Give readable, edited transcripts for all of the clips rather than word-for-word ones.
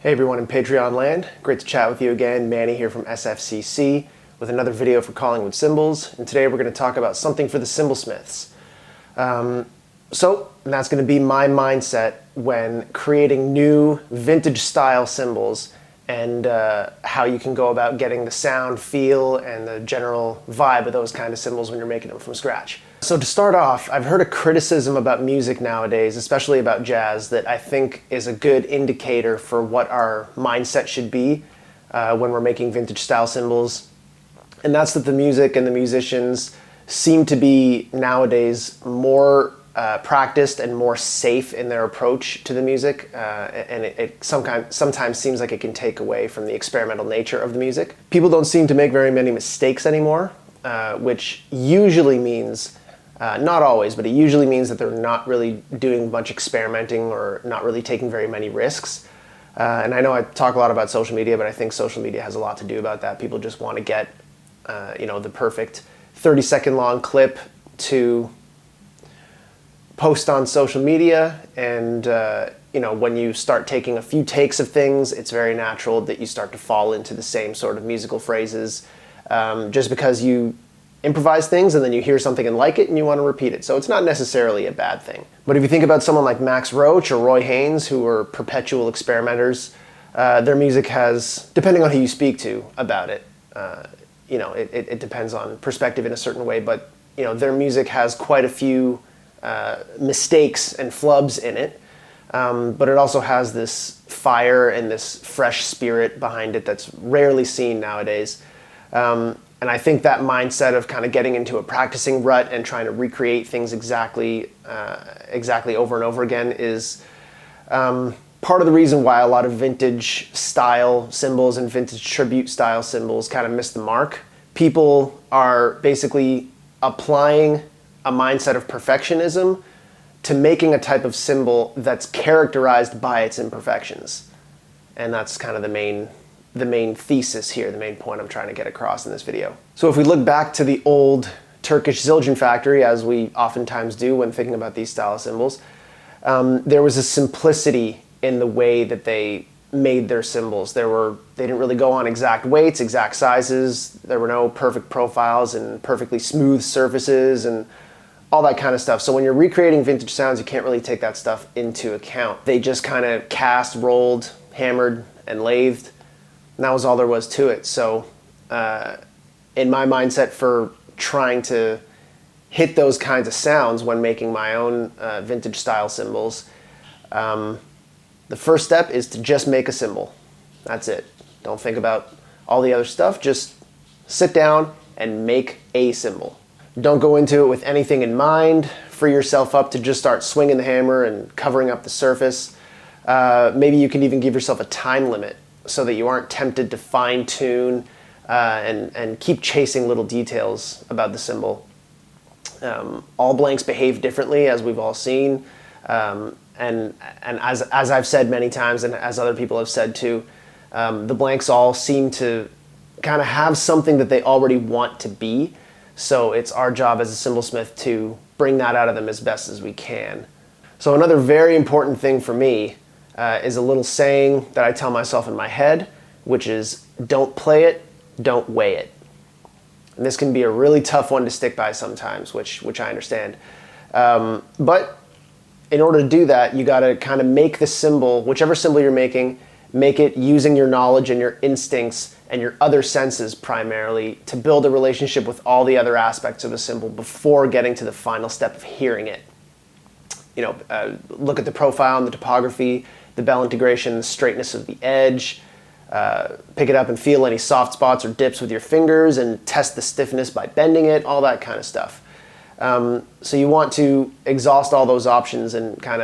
Hey everyone in Patreon land, great to chat with you again. Manny here from SFCC with another video for Calling with Cymbals, and today we're going to talk about something for the cymbalsmiths. So that's going to be my mindset when creating new vintage style cymbals and how you can go about getting the sound, feel, and the general vibe of those kind of cymbals when you're making them from scratch. So to start off, I've heard a criticism about music nowadays, especially about jazz, that I think is a good indicator for what our mindset should be when we're making vintage style cymbals. And that's that the music and the musicians seem to be nowadays more practiced and more safe in their approach to the music, and it sometimes seems like it can take away from the experimental nature of the music. People don't seem to make very many mistakes anymore, which usually means, not always, but it usually means that they're not really doing much experimenting or not really taking very many risks. And I know I talk a lot about social media, but I think social media has a lot to do about that. People just want to get the perfect 30-second long clip to post on social media, and when you start taking a few takes of things, it's very natural that you start to fall into the same sort of musical phrases, just because you improvise things and then you hear something and like it and you want to repeat it. So it's not necessarily a bad thing. But if you think about someone like Max Roach or Roy Haynes, who are perpetual experimenters, their music has, depending on who you speak to about it, it depends on perspective in a certain way, but their music has quite a few mistakes and flubs in it, but it also has this fire and this fresh spirit behind it that's rarely seen nowadays. And I think that mindset of kind of getting into a practicing rut and trying to recreate things exactly over and over again is part of the reason why a lot of vintage style cymbals and vintage tribute style cymbals kind of miss the mark. People are basically applying a mindset of perfectionism to making a type of cymbal that's characterized by its imperfections. And that's kind of the main thesis here, the main point I'm trying to get across in this video. So if we look back to the old Turkish Zildjian factory, as we oftentimes do when thinking about these style cymbals, there was a simplicity in the way that they made their cymbals. They didn't really go on exact weights, exact sizes. There were no perfect profiles and perfectly smooth surfaces and all that kind of stuff. So when you're recreating vintage sounds, you can't really take that stuff into account. They just kind of cast, rolled, hammered, and lathed, and that was all there was to it. So in my mindset for trying to hit those kinds of sounds when making my own vintage style cymbals, the first step is to just make a cymbal. That's it. Don't think about all the other stuff. Just sit down and make a cymbal. Don't go into it with anything in mind. Free yourself up to just start swinging the hammer and covering up the surface. Maybe you can even give yourself a time limit so that you aren't tempted to fine-tune and keep chasing little details about the cymbal. All blanks behave differently, as we've all seen. And as I've said many times, and as other people have said too, the blanks all seem to kind of have something that they already want to be. So it's our job as a cymbalsmith to bring that out of them as best as we can. So another very important thing for me is a little saying that I tell myself in my head, which is, don't play it, don't weigh it. And this can be a really tough one to stick by sometimes, which I understand. But in order to do that, you got to kind of make the cymbal, whichever cymbal you're making, make it using your knowledge and your instincts and your other senses primarily to build a relationship with all the other aspects of the cymbal before getting to the final step of hearing it. Look at the profile and the topography, the bell integration, the straightness of the edge, pick it up and feel any soft spots or dips with your fingers and test the stiffness by bending it, all that kind of stuff. So you want to exhaust all those options and kind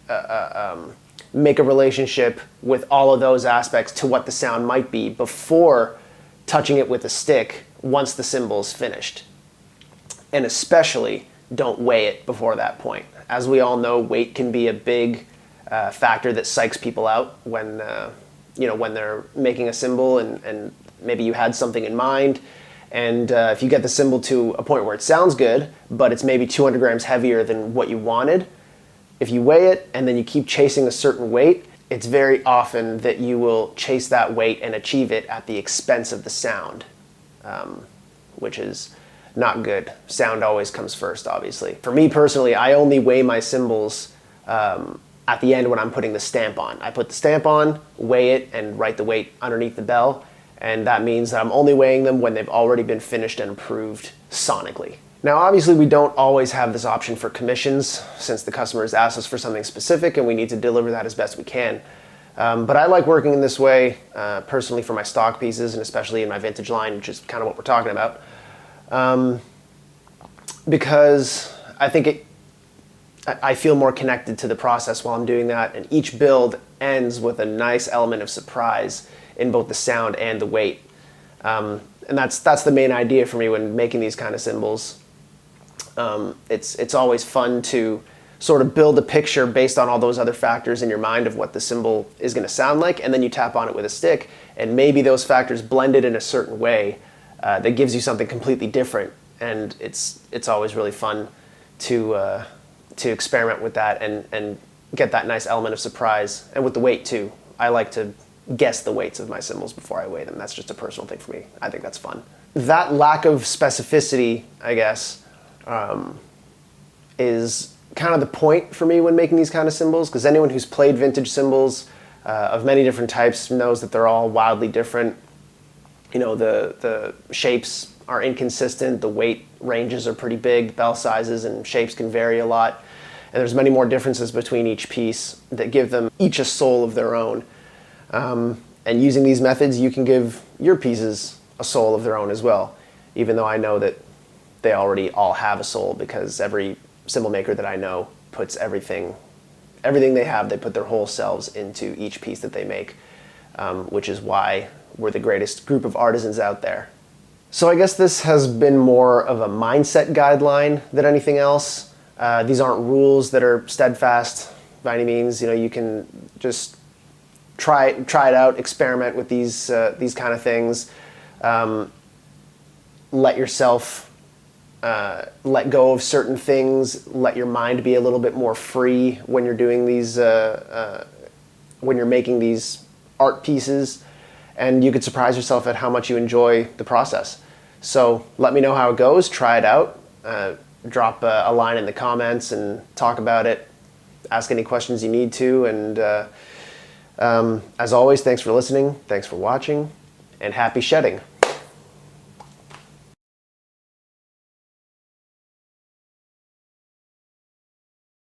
of make a relationship with all of those aspects to what the sound might be before touching it with a stick once the cymbal's finished. And especially don't weigh it before that point. As we all know, weight can be a big factor that psychs people out when they're making a cymbal and maybe you had something in mind. And if you get the cymbal to a point where it sounds good, but it's maybe 200 grams heavier than what you wanted, if you weigh it and then you keep chasing a certain weight, it's very often that you will chase that weight and achieve it at the expense of the sound, which is not good. Sound always comes first, obviously. For me personally, I only weigh my cymbals at the end when I'm putting the stamp on. I put the stamp on, weigh it, and write the weight underneath the bell, and that means that I'm only weighing them when they've already been finished and approved sonically. Now, obviously, we don't always have this option for commissions since the customers ask us for something specific and we need to deliver that as best we can. But I like working in this way personally for my stock pieces, and especially in my vintage line, which is kind of what we're talking about, because I think I feel more connected to the process while I'm doing that, and each build ends with a nice element of surprise in both the sound and the weight. And that's the main idea for me when making these kind of cymbals. It's always fun to sort of build a picture based on all those other factors in your mind of what the cymbal is going to sound like, and then you tap on it with a stick, and maybe those factors blended in a certain way that gives you something completely different. And it's always really fun to experiment with that and get that nice element of surprise. And with the weight too, I like to guess the weights of my cymbals before I weigh them. That's just a personal thing for me. I think that's fun. That lack of specificity, I guess, is kind of the point for me when making these kind of cymbals, because anyone who's played vintage cymbals of many different types knows that they're all wildly different. You know, the shapes are inconsistent, the weight ranges are pretty big, bell sizes and shapes can vary a lot, and there's many more differences between each piece that give them each a soul of their own. And using these methods, you can give your pieces a soul of their own as well, even though I know that they already all have a soul, because every cymbal maker that I know puts everything they have, they put their whole selves into each piece that they make, which is why we're the greatest group of artisans out there. So I guess this has been more of a mindset guideline than anything else. These aren't rules that are steadfast by any means. You know, you can just try it out, experiment with these kind of things. Let yourself let go of certain things. Let your mind be a little bit more free when you're doing these, when you're making these art pieces, and you could surprise yourself at how much you enjoy the process. So let me know how it goes. Try it out. Drop a line in the comments and talk about it. Ask any questions you need to. And as always, thanks for listening. Thanks for watching. And happy shedding.